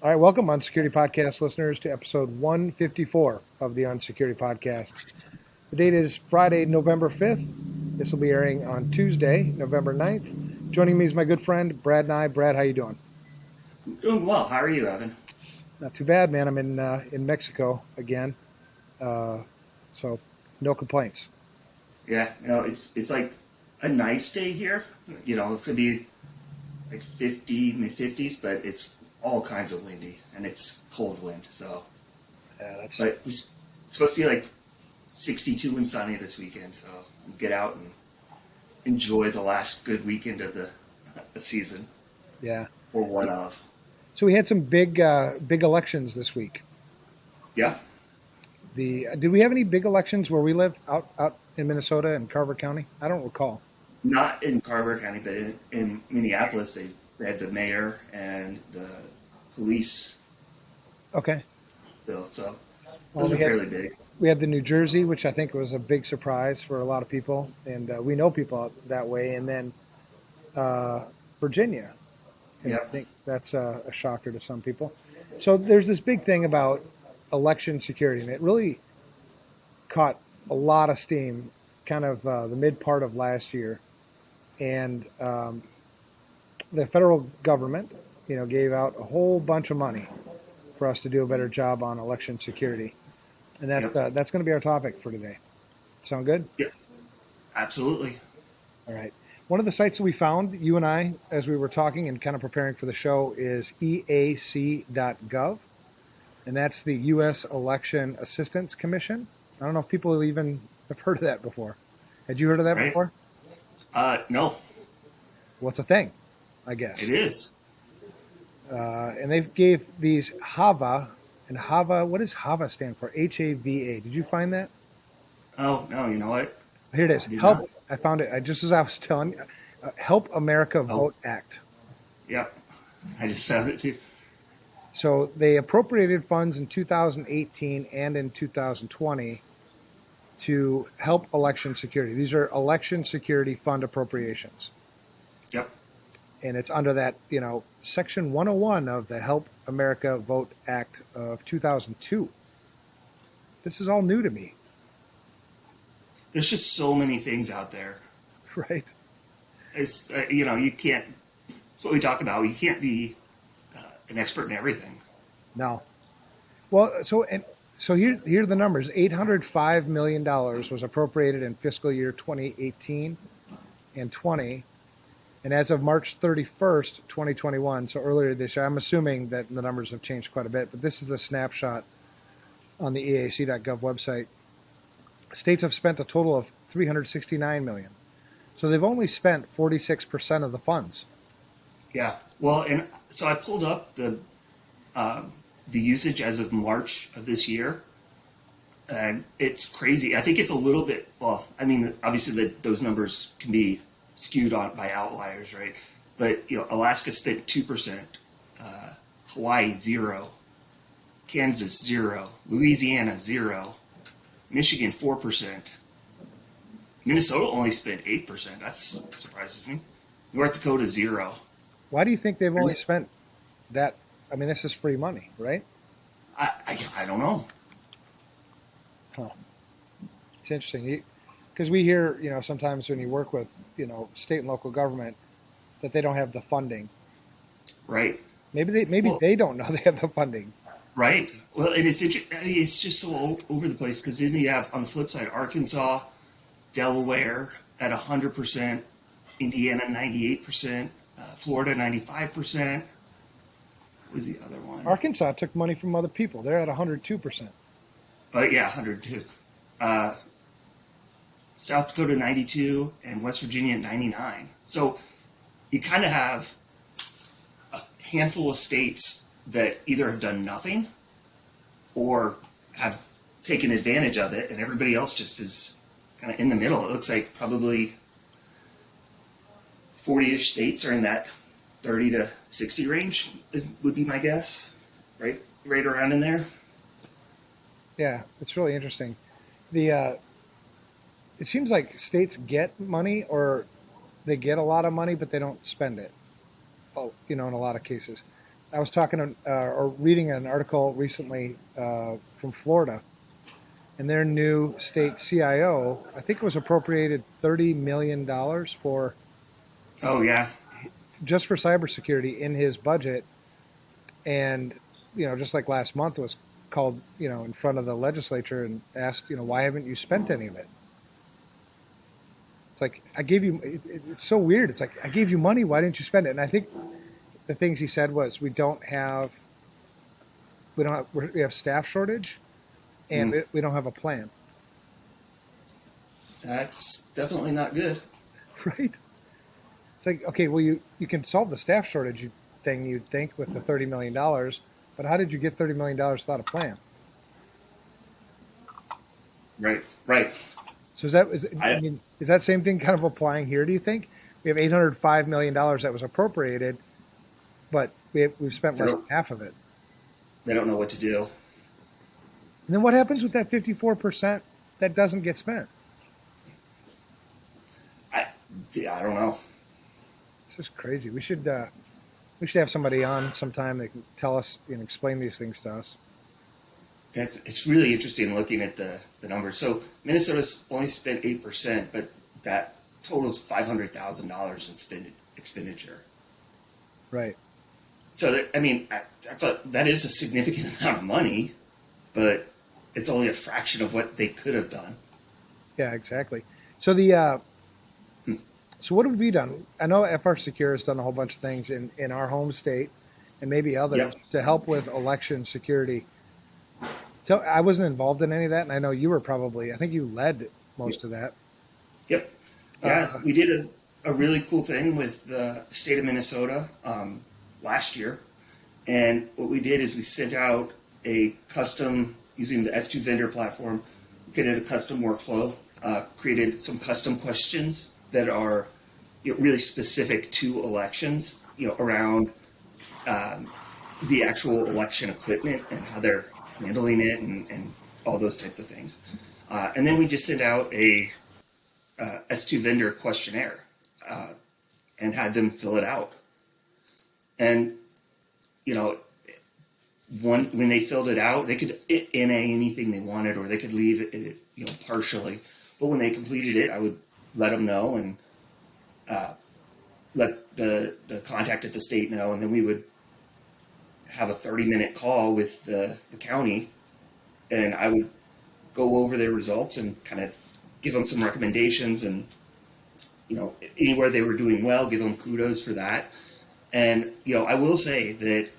All right, welcome, Unsecurity Podcast listeners, to episode 154 of the Unsecurity Podcast. The date is Friday, November 5th. This will be airing on Tuesday, November 9th. Joining me is my good friend, Brad Nye. Brad, how you doing? Doing well. How are you, Evan? Not too bad, man. I'm in Mexico again, so no complaints. Yeah, it's like a nice day here. It's gonna be like 50, mid 50s, but it's all kinds of windy and it's cold wind. So, Yeah, that's but it's supposed to be like 62 and sunny this weekend. So get out and enjoy the last good weekend of the season yeah. or one of. So we had some big elections this week. Yeah, Did we have any big elections where we live out in Minnesota and Carver County? I don't recall. not in Carver County, but in Minneapolis, they had the mayor and the police Okay. bill. So Well, those are fairly big. we had the New Jersey, which I think was a big surprise for a lot of people, and we know people out that way. And then Virginia, and I Yeah. think that's a shocker to some people. So there's this big thing about election security, and it really caught a lot of steam, kind of the mid part of last year, and the federal government, gave out a whole bunch of money for us to do a better job on election security. And Yep. that's going to be our topic for today. Sound good? Yep. Absolutely. All right. One of the sites that we found, you and I, as we were talking and kind of preparing for the show, is eac.gov, and that's the U.S. Election Assistance Commission. I don't know if people even have heard of that before. Had you heard of that Right? before? No, Well, it's a thing, I guess. it is. And they gave these HAVA, and HAVA, what does HAVA stand for? HAVA. Did you find that? Oh, no, you know what? Here it is. I did Help. not. I found it just as I was telling you. Help America Oh, Vote Act. yep. I just found it too. So they appropriated funds in 2018 and in 2020 to help election security. These are election security fund appropriations. Yep. And it's under that, Section 101 of the Help America Vote Act of 2002. This is all new to me, There's just so many things out there. right? It's, you can't, it's what we talk about. You can't be an expert in everything. No. Well, so here are the numbers. $805 million was appropriated in fiscal year 2018 and 20. And as of March 31st, 2021, so earlier this year, I'm assuming that the numbers have changed quite a bit, but this is a snapshot on the EAC.gov website. States have spent a total of $369 million. So they've only spent 46% of the funds. Yeah. Well, and so I pulled up the usage as of March of this year, and it's crazy. I think it's a little bit. Well, I mean, obviously those numbers can be skewed on by outliers, right? But Alaska spent 2%, Hawaii 0, Kansas 0, Louisiana 0, Michigan 4%, Minnesota only spent 8%. That surprises me. North Dakota 0. Why do you think they've only spent that? I mean, this is free money, right? I don't know. Huh. It's interesting because we hear, sometimes when you work with, state and local government, that they don't have the funding. Right. Maybe Well, they don't know they have the funding. right. Well, and it's just so over the place because then you have on the flip side Arkansas, Delaware at 100%, Indiana 98%, Florida 95%. What was the other one? Arkansas took money from other people. They're at 102%. But yeah, 102. Uh, South Dakota 92 and West Virginia 99. So you kind of have a handful of states that either have done nothing or have taken advantage of it, and everybody else just is kind of in the middle. It looks like probably 40-ish states are in that 30 to 60 range, would be my guess, right? Right around in there. Yeah, it's really interesting. It seems like states get money or they get a lot of money, but they don't spend it. Oh, in a lot of cases. I was talking or reading an article recently from Florida, and their new state CIO, I think it was appropriated $30 million for Oh yeah. just for cybersecurity in his budget, and just like last month was called in front of the legislature and asked why haven't you spent any of it? It's like I gave you. It's so weird. It's like I gave you money. Why didn't you spend it? And I think the things he said was we have staff shortage, and Mm. we don't have a plan. That's definitely not good. Right? It's like, okay, well, you can solve the staff shortage thing, you'd think, with the $30 million, but how did you get $30 million without a plan? Right. Right. So I is that same thing kind of applying here? Do you think we have $805 million that was appropriated, but we've spent they less than don't half of it? they don't know what to do. And then what happens with that 54% that doesn't get spent? I yeah, I don't know. It's just crazy. We should have somebody on sometime that can tell us and explain these things to us. It's really interesting looking at the numbers. So Minnesota's only spent 8%, but that totals $500,000 in expenditure. Right. So that, I mean, that is a significant amount of money, but it's only a fraction of what they could have done. Yeah, exactly. So so what have we done? I know FRSecure has done a whole bunch of things in our home state and maybe others Yep. to help with election security. So I wasn't involved in any of that, and I know you were I think you led most of that. Yep. Yeah, Uh, we did a really cool thing with the state of Minnesota last year. And what we did is we sent out a custom, using the S2 vendor platform, we created a custom workflow, created some custom questions that are really specific to elections, around um, the actual election equipment and how they're handling it and all those types of things. And then we just sent out a S2 vendor questionnaire uh, and had them fill it out. And you know, when they filled it out, they could NA anything they wanted, or they could leave it, partially. But when they completed it, I would let them know and uh, let the contact at the state know, and then we would have a 30-minute call with the county, and I would go over their results and kind of give them some recommendations, and anywhere they were doing well, give them kudos for that. And I will say that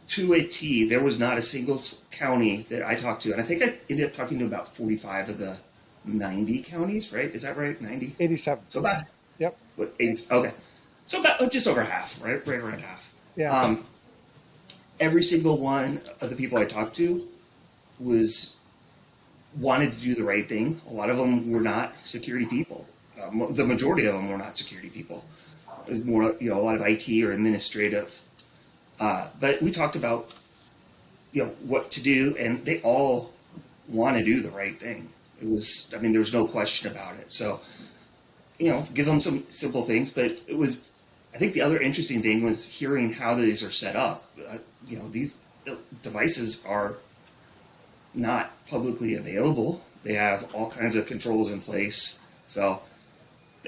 to a T, there was not a single county that I talked to, and I think I ended up talking to about 45 of the 90 counties, right? Is that right? 90? 87. So about, Yep. what, 80? Okay. So about just over half, right? Right around half. Yeah. Every single one of the people I talked to wanted to do the right thing. A lot of them were not security people. The majority of them were not security people. It was more, a lot of IT or administrative. But we talked about, what to do, and they all want to do the right thing. There was no question about it. So, give them some simple things. But I think the other interesting thing was hearing how these are set up. These devices are not publicly available. They have all kinds of controls in place. So,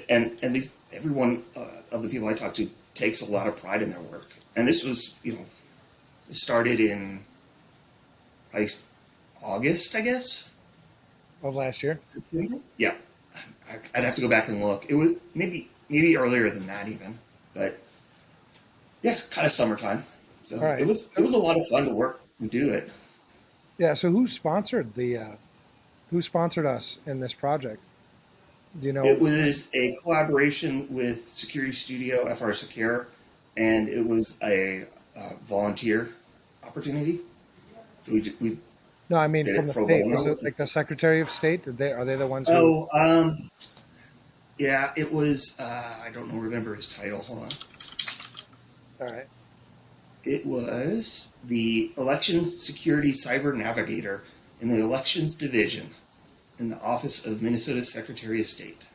and everyone of the people I talked to takes a lot of pride in their work. And this was, it started in August, I guess. Of last year. Yeah, I'd have to go back and look. It was maybe earlier than that even, but yeah, kind of summertime. So All right. it was a lot of fun to work and do it. Yeah. So who sponsored us in this project? Do you know? It was a collaboration with Security Studio, FRSecure, and it was a volunteer opportunity. So we No, I mean did from it the pro state. bono. Was it like the Secretary of State? Are they the ones who? Oh, yeah, it was. I don't remember his title. Hold on. All right. It was the Election Security Cyber Navigator in the Elections Division in the Office of Minnesota Secretary of State.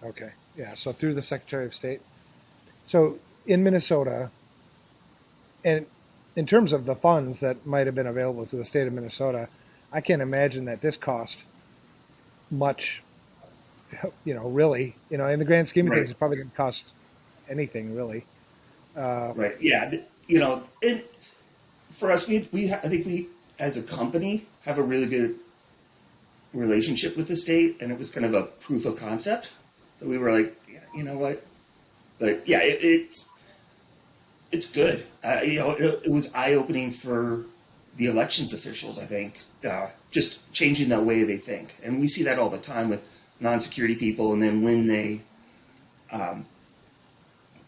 Okay. Yeah. So through the Secretary of State. So in Minnesota, And in terms of the funds that might have been available to the state of Minnesota, I can't imagine that this cost much, really, in the grand scheme of Right. things, it probably didn't cost anything really. Uh, Right. Yeah. And for us, I think we as a company have a really good relationship with the state, and it was kind of a proof of concept. So we were like, yeah, you know what? But yeah, it's good. It was eye opening for the elections officials. I think just changing the way they think, and we see that all the time with non-security people. And then when they um,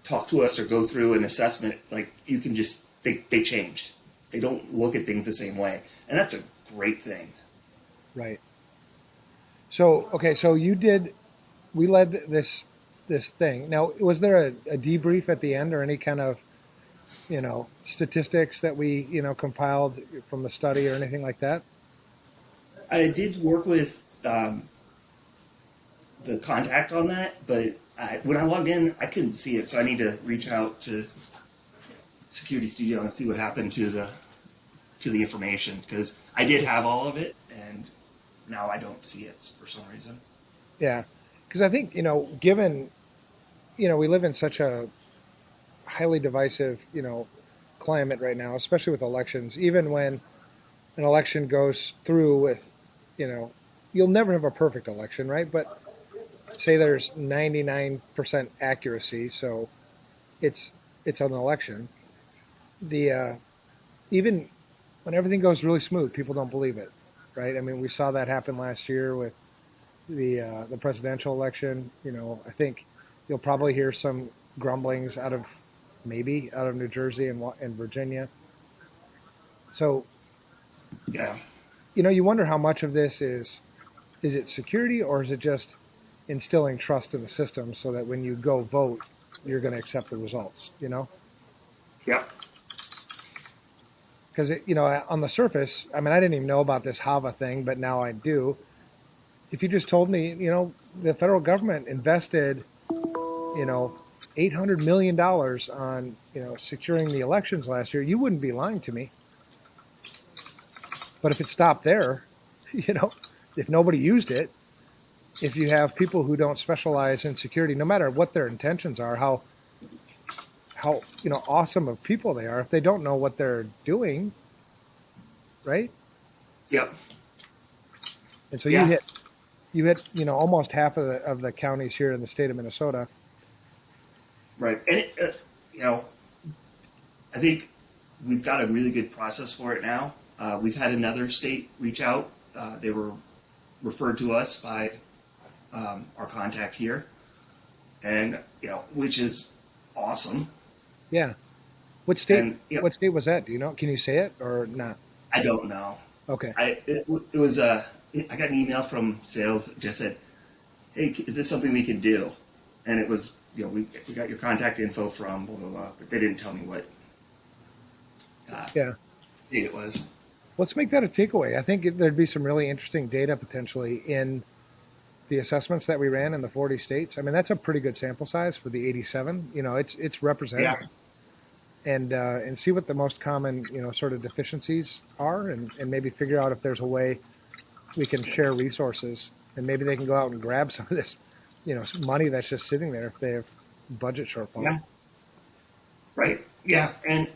talk to us or go through an assessment, like you can just they change. They don't look at things the same way, and that's a great thing. right. So okay, so we led this thing. Now, was there a debrief at the end or any kind of statistics that we compiled from the study or anything like that? I did work with the contact on that, but when I logged in, I couldn't see it, so I need to reach out to Security Studio and see what happened to the information because I did have all of it, and now I don't see it for some reason. Yeah, because I think given we live in such a highly divisive climate right now, especially with elections. Even when an election goes through with you know you'll never have a perfect election, right? But say there's 99% accuracy, so it's an election. The Even when everything goes really smooth, people don't believe it, right? I mean, we saw that happen last year with the presidential election. I think you'll probably hear some grumblings out of New Jersey and Virginia. So Yeah, you wonder how much of this is it security or is it just instilling trust in the system so that when you go vote, you're going to accept the results. yeah, Because on the surface, I mean, I didn't even know about this Hava thing, but now I do. If you just told me, the federal government invested, $800 million on, securing the elections last year, you wouldn't be lying to me. But if it stopped there, you know, if nobody used it, if you have people who don't specialize in security, no matter what their intentions are, how awesome of people they are, if they don't know what they're doing, right? yep, And so yeah, you hit almost half of the counties here in the state of Minnesota. right. And you know, I think we've got a really good process for it now. We've had another state reach out. They were referred to us by our contact here, and which is awesome. Yeah. What state? And What state was that? Do you know? Can you say it or not? I don't know. Okay. It was I got an email from sales that just said, "Hey, is this something we can do?" And it was we got your contact info from blah blah blah, but they didn't tell me what Yeah. state it was. Let's make that a takeaway. I think there'd be some really interesting data potentially in the assessments that we ran in the 40 states. I mean, that's a pretty good sample size for the 87. It's Yeah, representative. And see what the most common sort of deficiencies are, and maybe figure out if there's a way we can share resources, and maybe they can go out and grab some of this money that's just sitting there if they have budget shortfall. yeah, right. Yeah, and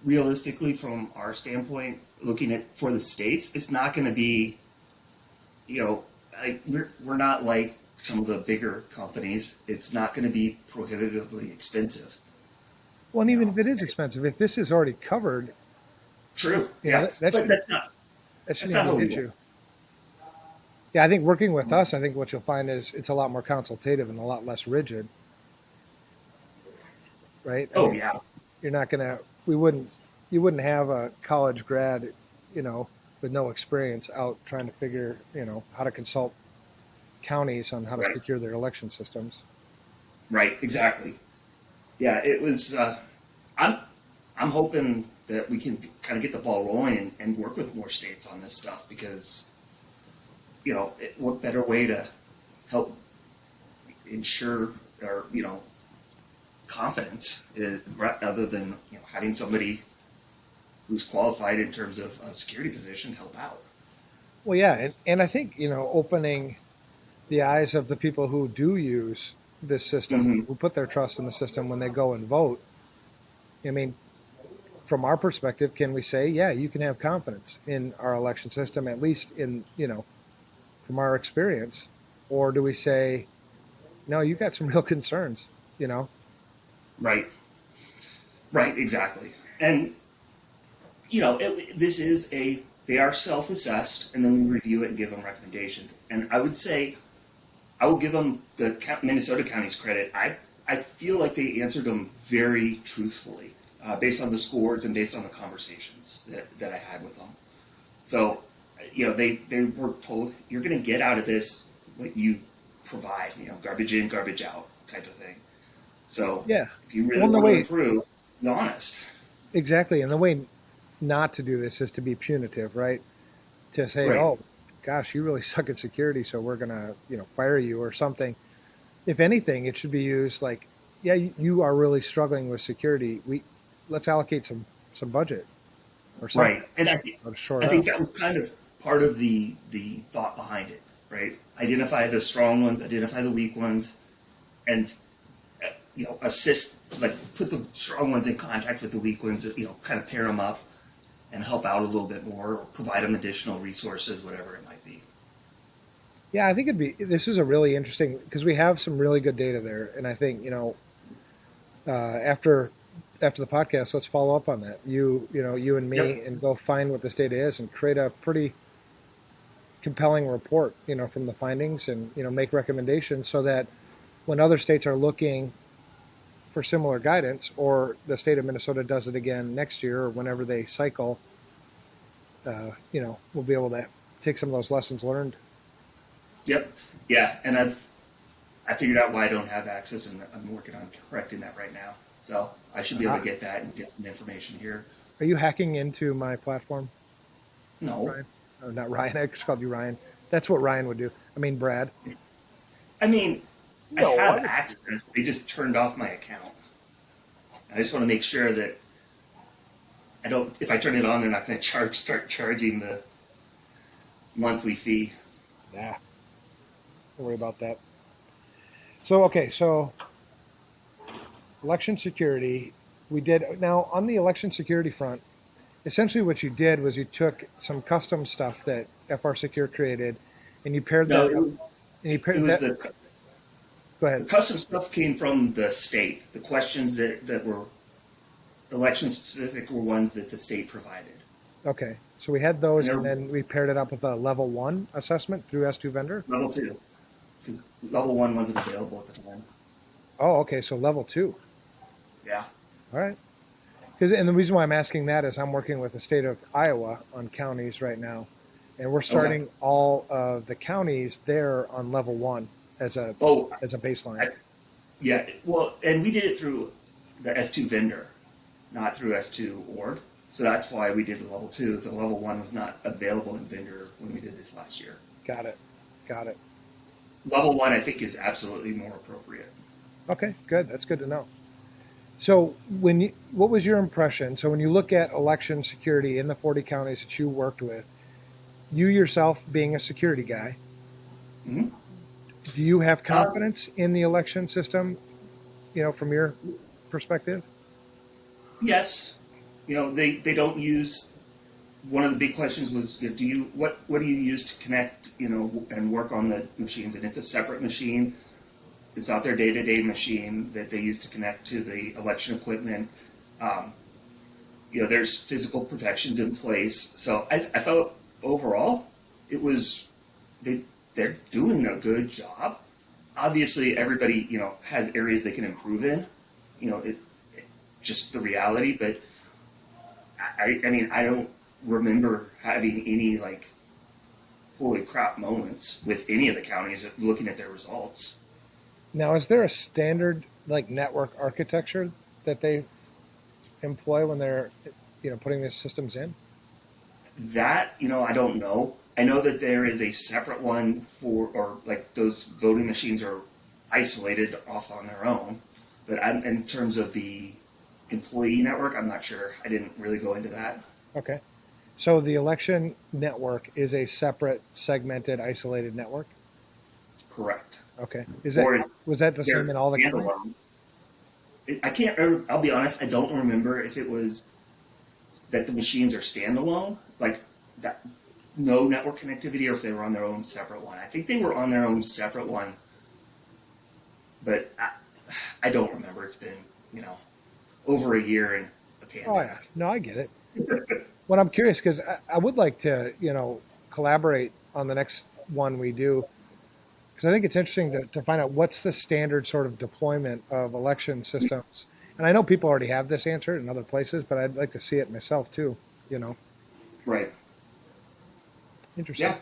realistically, from our standpoint, looking at for the states, it's not going to be like we're not like some of the bigger companies. It's not going to be prohibitively expensive. Well, and You even know, if it is expensive, if this is already covered, true. Yeah, that but shouldn't that that's shouldn't not even how be we an work. issue. Yeah, I think working with us, I think what you'll find is it's a lot more consultative and a lot less rigid, right? I Oh mean, yeah, you're not gonna we wouldn't you wouldn't have a college grad, you know, with no experience out trying to figure, how to consult counties on how to right, secure their election systems. right, exactly. Yeah, it was. I'm I'm hoping that we can kind of get the ball rolling and work with more states on this stuff because what better way to help ensure or confidence other than having somebody who's qualified in terms of a security position help out. Well, yeah, and I think opening the eyes of the people who do use this system, Mm-hmm. who put their trust in the system when they go and vote. I mean, from our perspective, can we say, yeah, you can have confidence in our election system, at least in from our experience, or do we say, no, you got some real concerns, Right. Right. Exactly. And this is they are self-assessed, and then we review it and give them recommendations. And I would say I will give them the Minnesota counties credit. I feel like they answered them very truthfully, based on the scores and based on the conversations that I had with them. So, they were told you're going to get out of this what you provide, garbage in, garbage out type of thing. So, yeah. if you really Well, the want to way improve, be honest. exactly, and the way not to do this is to be punitive, right? To say, Right. oh, gosh, you really suck at security, so we're gonna fire you or something. If anything, it should be used like, yeah, you are really struggling with security. Let's allocate some budget or something Right. And to shore I it think up. that was kind of part of the thought behind it, right? Identify the strong ones, identify the weak ones, and assist, like put the strong ones in contact with the weak ones, kind of pair them up and help out a little bit more, or provide them additional resources, whatever it might be. Yeah, I think this is a really interesting because we have some really good data there, and I think after the podcast, let's follow up on that. You and me, Yep. and go find what this data is and create a pretty compelling report, from the findings, and make recommendations so that when other states are looking for similar guidance, or the state of Minnesota does it again next year or whenever they cycle, we'll be able to take some of those lessons learned. Yep. Yeah. And I figured out why I don't have access, and I'm working on correcting that right now. So I should be able to get that and get some information here. Are you hacking into my platform, No. Ryan? Oh, not Ryan. I just called you Ryan. That's what Ryan would do. I mean, Brad. I mean, I No, have access. They just turned off my account. I just want to make sure that I don't. If I turn it on, they're not going to start charging the monthly fee. Nah, don't worry about that. So, okay, so election security, we did. Now, on the election security front, essentially what you did was you took some custom stuff that FRSecure created, and you paired No, that up. And you it paired was that. the Go the ahead. custom stuff came from the state. The questions that were election specific were ones that the state provided. Okay, so we had And those, they're and then we paired it up with a level 1 assessment through S2 vendor. level 2, because level 1 wasn't available at the time. Oh, okay, so level 2. Yeah. All right. And the reason why I'm asking that is I'm working with the state of Iowa on counties right now, and we're starting Okay. all of the counties there on level 1 as a Oh, baseline. yeah. Well, and we did it through the S2 vendor, not through S2 org. So that's why we did the level 2. The level 1 was not available in vendor when we did this last year. Got it. Got it. Level 1, I think, is absolutely more appropriate. Okay, good. That's good to know. So what was your impression? So when you look at election security in the 40 counties that you worked with, you yourself being a security guy, Mm-hmm. do you have confidence in the election system, from your perspective? Yes. They don't use. One of the big questions was, what do you use to connect, and work on the machines? And it's a separate machine. It's not their day-to-day machine that they use to connect to the election equipment. Um, there's physical protections in place. So I felt overall it was they're doing a good job. Obviously, everybody has areas they can improve in. Just the reality. But I mean, I don't remember having any like holy crap moments with any of the counties looking at their results. Now, is there a standard like network architecture that they employ when they're, putting these systems in? That, I don't know. I know that there is a separate one or like those voting machines are isolated off on their own. But in terms of the employee network, I'm not sure. I didn't really go into that. Okay. So the election network is a separate, segmented, isolated network. Correct. Okay. Or Was that the they're same in all the counties? standalone. I can't. I'll be honest. I don't remember if it was that the machines are standalone, like that, no network connectivity, or if they were on their own separate one. I think they were on their own separate one, but I don't remember. It's been over a year and a Oh pandemic. yeah. No, I get it. What I'm curious because I would like to collaborate on the next one we do because I think it's interesting to find out what's the standard sort of deployment of election systems. And I know people already have this answer in other places, but I'd like to see it myself too. Right. Interesting. Yeah.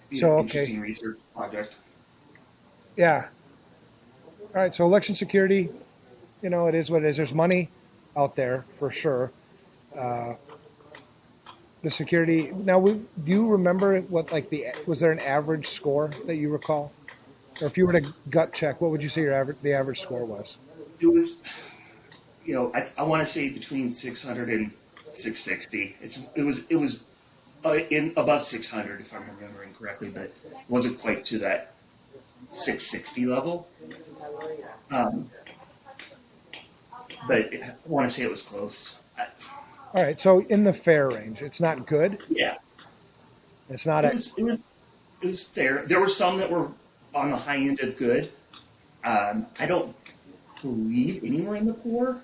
Be So an okay. interesting research project. Yeah. All right. So election security, it is what it is. There's money out there for sure. The security. Now, do you remember what was there an average score that you recall? Or if you were to gut check, what would you say the average score was? It was, I want to say between 600 and 660. It was in above 600 if I'm remembering correctly, but it wasn't quite to that 660 level. But I want to say it was close. All right, so in the fair range, it's not good. Yeah, It's not. it was fair. There were some that were on the high end of good. I don't believe anywhere in the poor.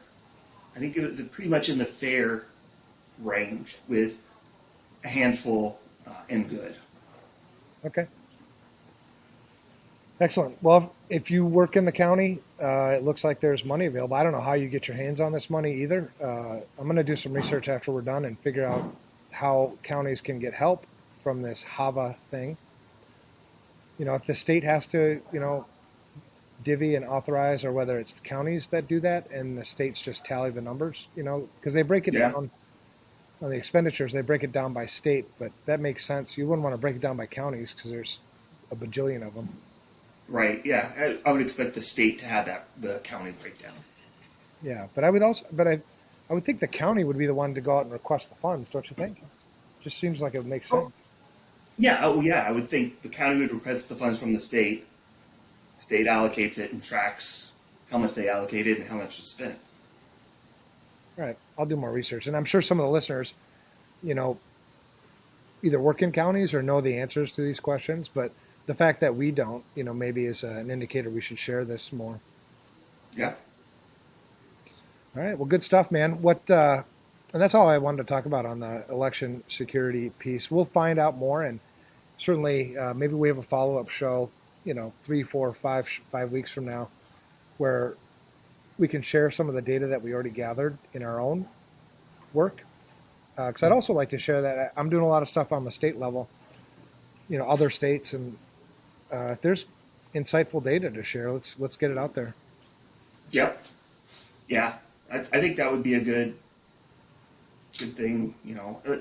I think it was pretty much in the fair range with a handful in good. Okay. Excellent. Well, if you work in the county, it looks like there's money available. I don't know how you get your hands on this money either. I'm going to do some research after we're done and figure out how counties can get help from this HAVA thing. If the state has to, divvy and authorize, or whether it's the counties that do that and the states just tally the numbers, because they break it down on the expenditures, they break it down by state, but that makes sense. You wouldn't want to break it down by counties because there's a bajillion of them. Right. Yeah. I would expect the state to have the county breakdown. Yeah, but I would think the county would be the one to go out and request the funds, don't you think? Just seems like it would make sense. Yeah. Oh, yeah. I would think the county would request the funds from the state. The state allocates it and tracks how much they allocated and how much was spent. All right, I'll do more research, and I'm sure some of the listeners, either work in counties or know the answers to these questions, but the fact that we don't, maybe is an indicator we should share this more. Yeah. All right. Well, good stuff, man. And that's all I wanted to talk about on the election security piece. We'll find out more, and certainly maybe we have a follow-up show, 3, 4, 5 weeks from now, where we can share some of the data that we already gathered in our own work. Because I'd also like to share that I'm doing a lot of stuff on the state level, other states, and if there's insightful data to share, let's get it out there. Yep. Yeah. I think that would be a good thing.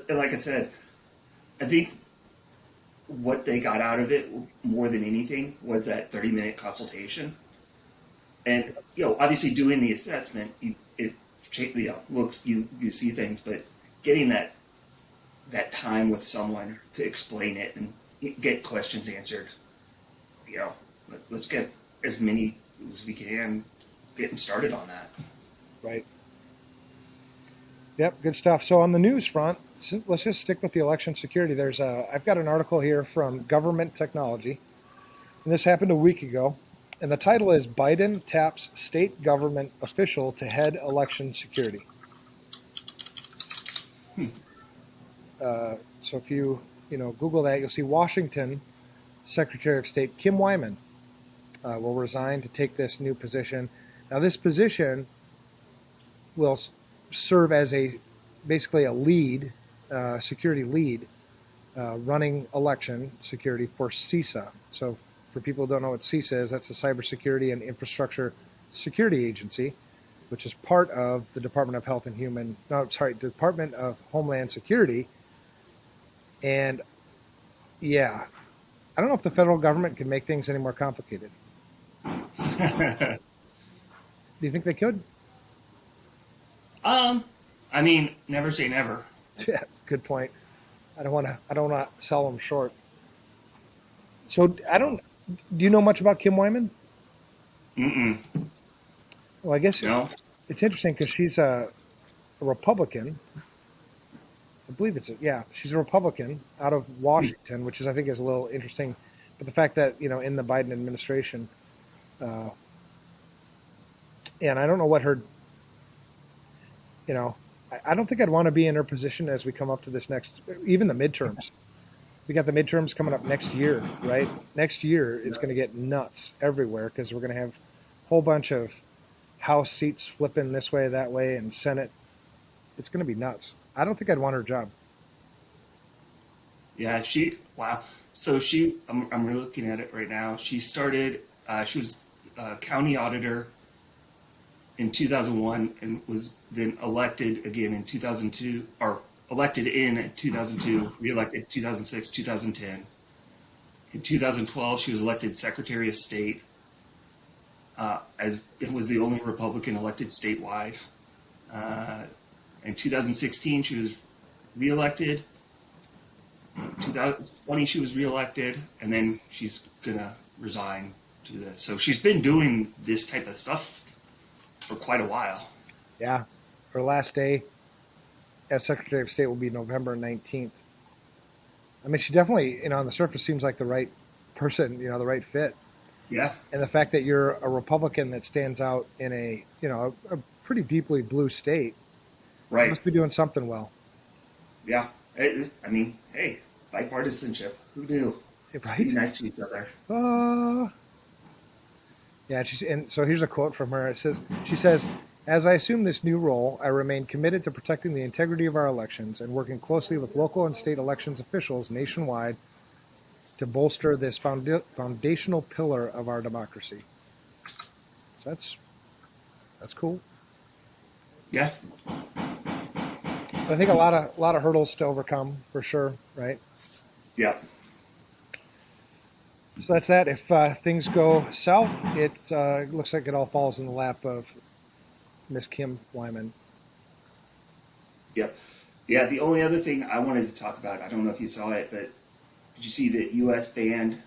Like I said, I think what they got out of it more than anything was that 30-minute consultation. And obviously doing the assessment, you see things, but getting that time with someone to explain it and get questions answered. Let's get as many as we can getting started on that. Right. Yep, good stuff. So on the news front, let's just stick with the election security. I've got an article here from Government Technology, and this happened a week ago. And the title is Biden Taps State Government Official to Head Election Security. So if you Google that, you'll see Washington Secretary of State Kim Wyman will resign to take this new position. Now this position will serve as basically a lead, security lead, running election security for CISA. So for people who don't know what CISA is, that's the Cybersecurity and Infrastructure Security Agency, which is part of the Department of Homeland Security. And yeah, I don't know if the federal government can make things any more complicated. Do you think they could? I mean, never say never. Yeah, good point. I don't want to sell them short. So I don't. Do you know much about Kim Wyman? Mm-mm. Well, I guess No. it's interesting because she's a Republican. I believe yeah, she's a Republican out of Washington, which is I think is a little interesting. But the fact that in the Biden administration, uh, and I don't know what her, I don't think I'd want to be in her position as we come up to this next, even the midterms. We got the midterms coming up next year, right? Next year, it's going to get nuts everywhere because we're going to have a whole bunch of House seats flipping this way, that way, and Senate. It's going to be nuts. I don't think I'd want her job. Yeah, wow. So I'm looking at it right now. She started, she was county auditor in 2001 and was then elected again in 2002, or elected in 2002, reelected 2006, 2010. In 2012, she was elected Secretary of State, as it was the only Republican elected statewide. In 2016, she was reelected. 2020, she was reelected, and then she's gonna resign to this. So she's been doing this type of stuff for quite a while. Yeah. Her last day as Secretary of State will be November 19th. I mean, she definitely, on the surface seems like the right person, the right fit. Yeah. And the fact that you're a Republican that stands out in a pretty deeply blue state, Right. must be doing something well. Yeah. I mean, hey, bipartisanship. Who knew? Right? Be nice to each other. Yeah, and so here's a quote from her. She says, "As I assume this new role, I remain committed to protecting the integrity of our elections and working closely with local and state elections officials nationwide to bolster this foundational pillar of our democracy." So that's cool. Yeah. But I think a lot of hurdles to overcome for sure, right? Yeah. So that's that. If things go south, it looks like it all falls in the lap of Miss Kim Wyman. Yep. Yeah. The only other thing I wanted to talk about, I don't know if you saw it, but did you see that U.S. banned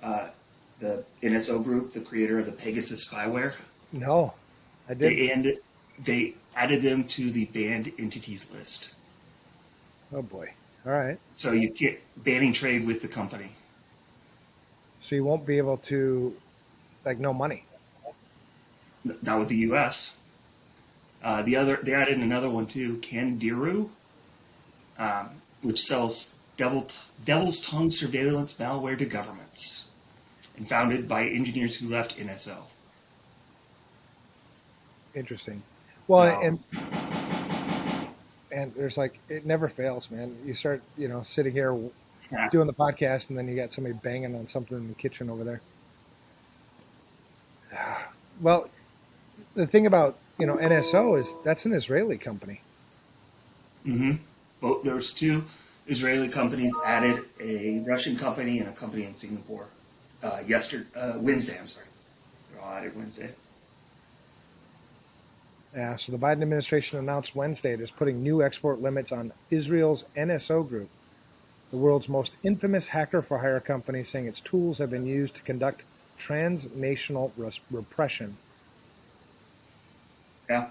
the NSO group, the creator of the Pegasus spyware? No, I didn't. They added them to the banned entities list. Oh boy. All right. So you get banning trade with the company. So you won't be able to, no money. Not with the U.S. They added another one too, Candiru, which sells devil's tongue surveillance malware to governments, and founded by engineers who left NSO. Interesting. Well, So, and there's it never fails, man. You start, sitting here yeah. doing the podcast, and then you got somebody banging on something in the kitchen over there. Well, the thing about NSO is that's an Israeli company. Mm-hmm. Well, there's two Israeli companies added, a Russian company and a company in Singapore. Wednesday. I'm sorry, they're all added Wednesday. Yeah. So the Biden administration announced Wednesday it is putting new export limits on Israel's NSO group, the world's most infamous hacker-for-hire company, saying its tools have been used to conduct transnational repression. Yeah,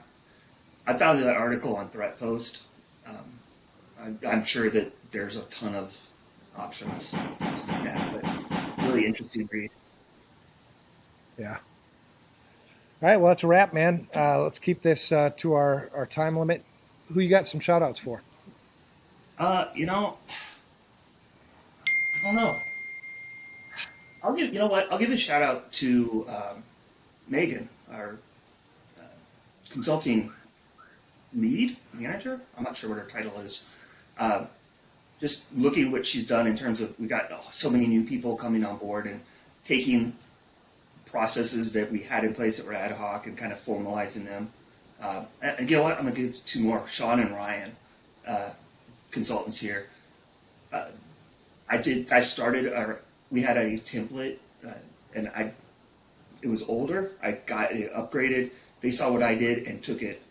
I found that article on Threat Post. I'm sure that there's a ton of options, but really interesting read. Yeah. All right, well, that's a wrap, man. Let's keep this to our time limit. Who you got some shout-outs for? I don't know. I'll give a shout out to Megan, our consulting manager. I'm not sure what her title is. Just looking at what she's done in terms of, we got so many new people coming on board and taking processes that we had in place that were ad hoc and kind of formalizing them. And you know what? I'm going to give two more. Sean and Ryan, consultants here. We had a template, and it was older. I got it upgraded, they saw what I did and took it,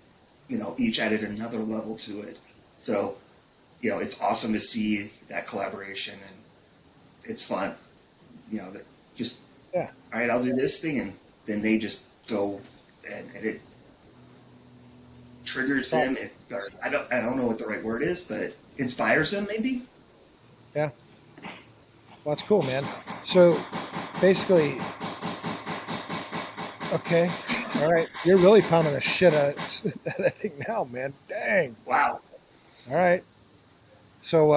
each added another level to it. So, it's awesome to see that collaboration, and it's fun. That just, Yeah. all right, I'll do this thing, and then they just go, and it triggers them. Or I don't know what the right word is, but inspires them maybe. Yeah. Well, that's cool, man. So basically, okay, all right, you're really pounding the shit out of that thing now, man. Dang. Wow. All right. So,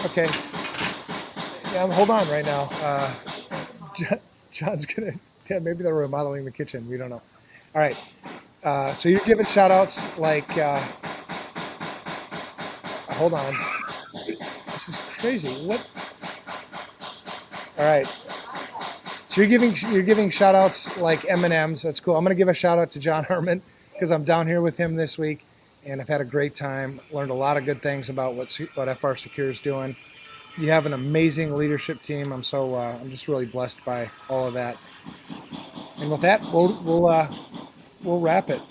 okay. Yeah, hold on right now. John's gonna. Yeah, maybe they're remodeling the kitchen. We don't know. All right. So you're giving shout outs like. Hold on. This is crazy. What? All right. So you're giving shout outs like M&Ms. That's cool. I'm gonna give a shout out to John Herman because I'm down here with him this week, and I've had a great time. Learned a lot of good things about what FRSecure is doing. You have an amazing leadership team. I'm just really blessed by all of that. And with that, we'll wrap it.